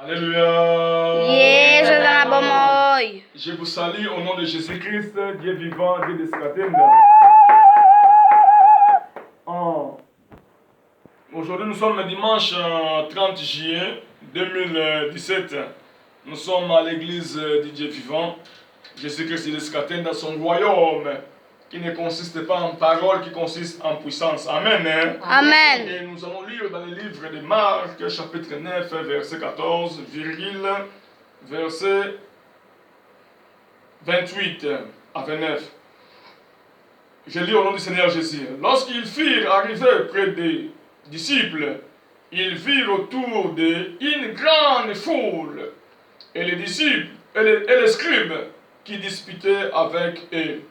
Alléluia. Je vous salue au nom de Jésus-Christ, Dieu vivant, Dieu de Skatenda. Aujourd'hui, nous sommes le dimanche 30 juillet 2017. Nous sommes à l'église du Dieu vivant, Jésus-Christ de Skatenda, son royaume, qui ne consiste pas en parole, qui consiste en puissance. Amen. Hein? Amen. Et nous allons lire dans le livre de Marc, chapitre 9, verset 14, verset 28 à 29. Je lis au nom du Seigneur Jésus. Lorsqu'ils furent arrivés près des disciples, ils virent autour d'eux une grande foule, et les disciples et les scribes qui disputaient avec eux.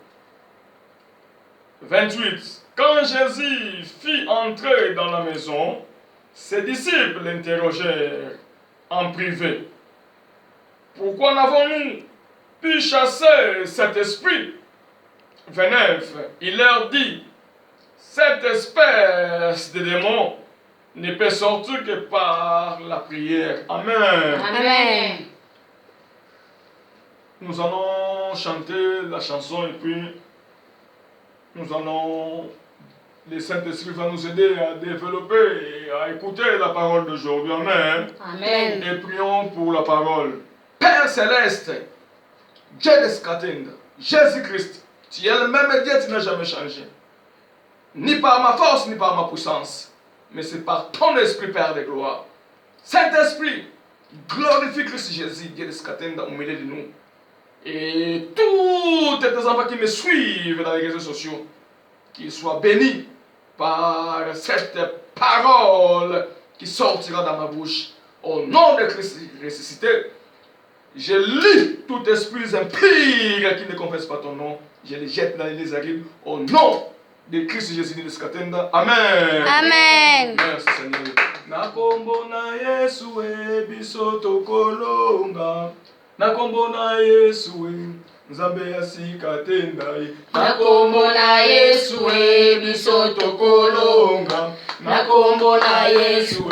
28. Quand Jésus fit entrer dans la maison, ses disciples l'interrogèrent en privé. Pourquoi n'avons-nous pu chasser cet esprit? 29. Il leur dit, cette espèce de démon ne peut sortir que par la prière. Amen. Amen. Nous allons chanter la chanson et puis nous allons, le Saint-Esprit va nous aider à développer et à écouter la parole d'aujourd'hui. Amen. Amen. Et prions pour la parole. Père Céleste, Dieu de Skatenda, Jésus-Christ, tu es le même Dieu, tu n'as jamais changé. Ni par ma force, ni par ma puissance, mais c'est par ton esprit, Père de gloire. Saint-Esprit, glorifie Christ Jésus, Dieu de Skatenda, au milieu de nous. Et tous tes enfants qui me suivent dans les réseaux sociaux, qu'ils soient bénis par cette parole qui sortira dans ma bouche. Au nom de Christ ressuscité, je lis tout esprit impur qui ne confesse pas ton nom. Je les jette dans les arides au nom de Christ Jésus de Skatenda. Amen. Amen. Merci Seigneur. Nakombo na Yesu biso tokolonga. Nakombo na Yesu Nzambe asikatenda. Nakombo na Yesu biso tokolonga. Nakombo na Yesu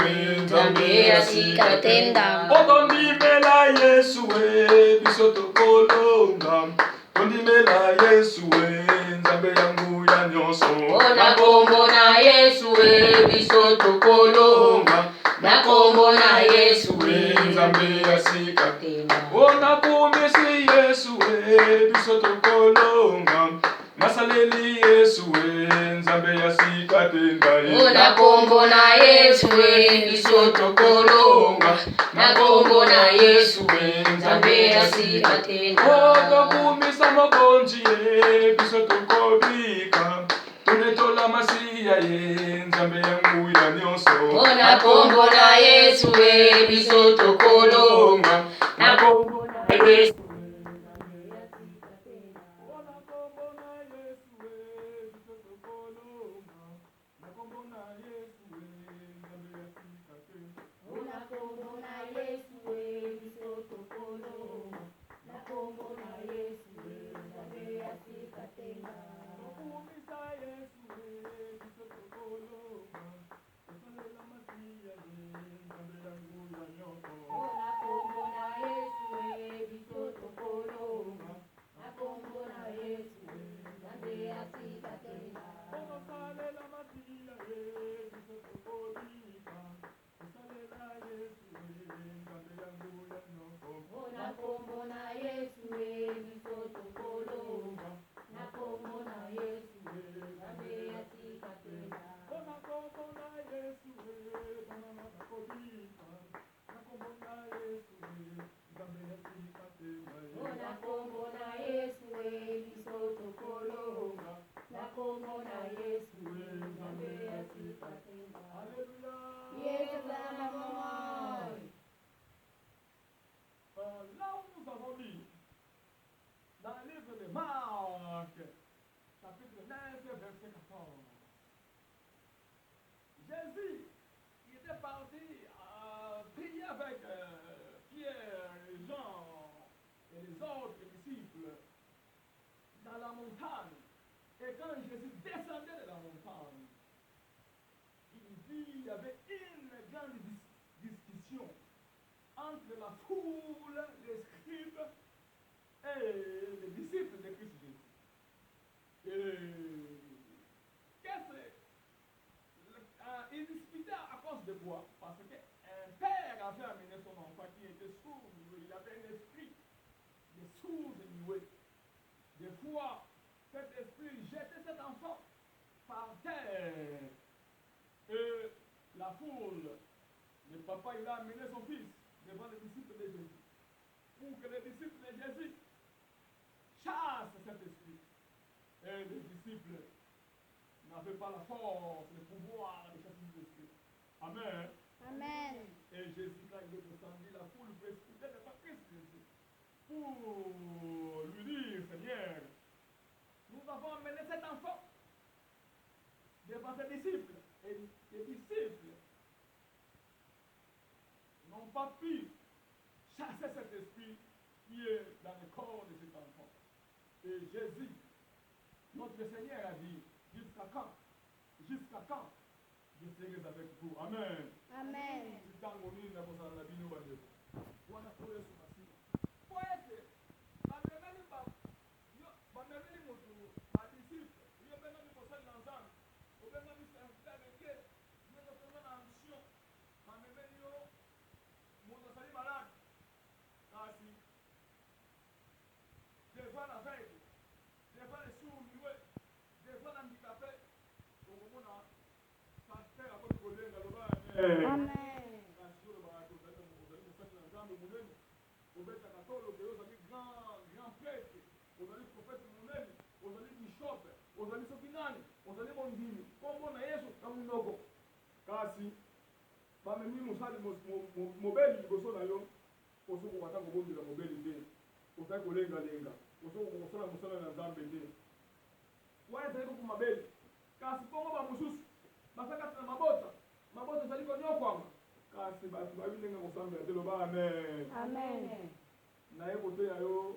Nzambe asikatenda. Otondimela Yesu biso tokolonga. Tondimela Yesu Nzambe yangu ya nyonso. Nakombo na Yesu biso tokolonga. Nakombo na Yesu Nzambe asikatenda. nakumisi Yesu biso tokolonga. Nasaleli Yesu Nzambe asikatenda. nakombo na Yesu biso tokolonga. Nakombo na Yesu Nzambe asikatenda. Tokumisa mokonzi biso tokobika. Tunetola masiya Nzambe yangu ya nyonso. Nakombo na Yesu biso tokolonga. Nakombo na Yesu Là où nous avons lu, dans le livre de Marc, chapitre 9, verset 14, Jésus il était parti prier avec Pierre et Jean et les autres disciples dans la montagne. Et quand Jésus descendait de la montagne, il vit, il y avait une grande discussion entre de la foule, les scribes et les disciples de Christ Jésus. Ils disputaient à cause de quoi? Parce qu'un père avait amené son enfant qui était sourd, il avait un esprit de sourd et muet. Des fois, cet esprit jetait cet enfant par terre. Et la foule, le papa, il a amené son fils devant les disciples de Jésus. Pour que les disciples de Jésus chassent cet esprit. Et les disciples n'avaient pas la force, le pouvoir de chasser cet esprit. Amen. Amen. Et Jésus, quand il est descendu, la foule précipitait devant Christ Jésus pour lui dire, Seigneur, nous avons amené cet enfant devant tes disciples. Et les disciples n'ont pas pu chasser cet esprit qui est dans le corps de cet enfant. Et Jésus, notre Seigneur, a dit, jusqu'à quand? Jusqu'à quand je serai avec vous? Amen. Amen. Amen. kasi bamemi mosali mobeli liboso na yo osoki okata kobondela mobeli te ozali kolengalenga osoki kosala mosala na nzambe te wana ezali koko mabeli kasi bongo bamosusu baza kati na mabota ezali konyokwama kasi bato bayebi ndenge kosambela te loba amen. Amen. naye koteya yo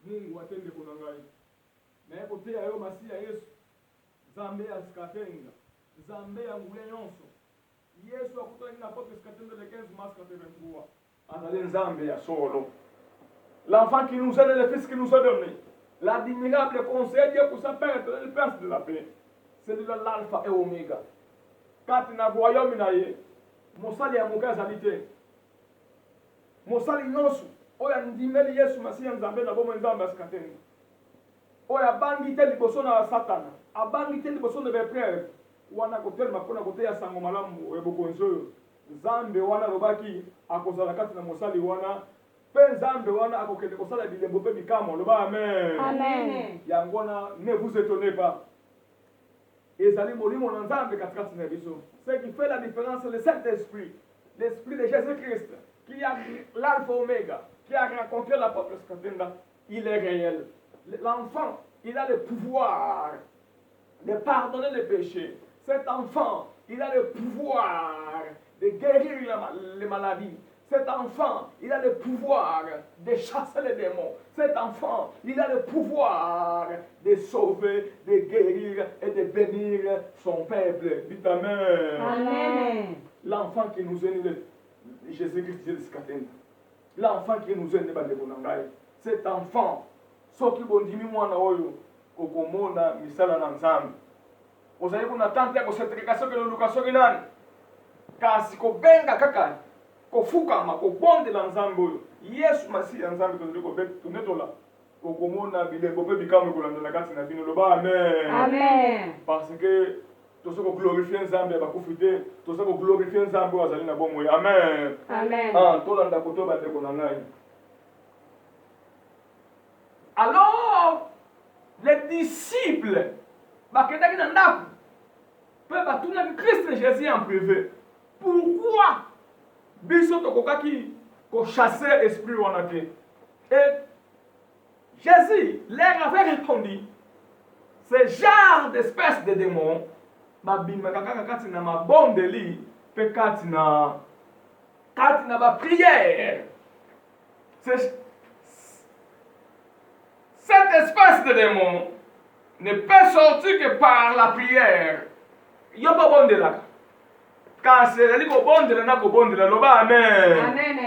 mungu ate ndeko na ngai naye koteya yo masiya yesu nzambe ya sikatenga nzambe ya ngule nyonso yesu akutanaki na porte sikatenga de 15 mars 83 azali nzambe ya solo. L'enfant qui nous aide, le fils qui nous a donné, l'admirable conseil Dieu pour sa père, le prince de la paix, c'est de l'alpha et oméga. Quand tu n'as royaume naye, mosali ya moka azali te. Mosali nyonso oyo andimeli yesu masiya nzambe na bomo nzambe asikatenga. Oyo abangi te liboso na satana, abangi te liboso na bepreve, wana kotelema mpona koteya sango malamu ya bokonzi oyo. Nzambe wana lobaki akozala kati na mosali wana pe nzambe wana akokende kosala bilembo pe bikamo loba amen. Amen. Yango wana ne vous étonnez pas. Ezali molimo na nzambe katikati na biso. Ce qui fait la différence, c'est le Saint-Esprit, l'Esprit de Jésus-Christ, qui a l'alpha oméga, qui a rencontré l'apôtre Scatenda, il est réel. L'enfant, il a le pouvoir de pardonner les péchés. Cet enfant, il a le pouvoir de guérir les maladies. Cet enfant, il a le pouvoir de chasser les démons. Cet enfant, il a le pouvoir de sauver, de guérir et de bénir son peuple. Dites amen. Amen. L'enfant qui nous est né, Jésus-Christ, Jésus-Christ. L'enfant qui nous est né, cet enfant, ce qui bon dimi mwana oyo, okomona misala na nzambe. Ozali kuna tante ya kosetrikasio ke lukasio ke nani? Kasi kobenga kaka kofukama kobondela nzambe oyo yesu masiya nzambe tozali konetola okomona bilembo mpe bikamwe kolandela kati na bino loba amen. Amen. Parce que toza koglorifie nzambe ya bakufi te toza koglorifie nzambe oyo azali na bomoi amen. Amen. Tolanda koto bandeko na ngai. Alors les disciples bakendaki na ndako mpe batunaki Christ Jésus en privé. Pourquoi biso tokokaki kochasser esprit wana te? Et Jésus leur avait répondu, ce genre d'espèce de démon babimaka kaka kati na mabondeli mpe kati na baprière. Cette espèce de démon ne peut sortir que par la prière. Yo babondelaka kasi ezali kobondela na kobondela loba amen. Amen.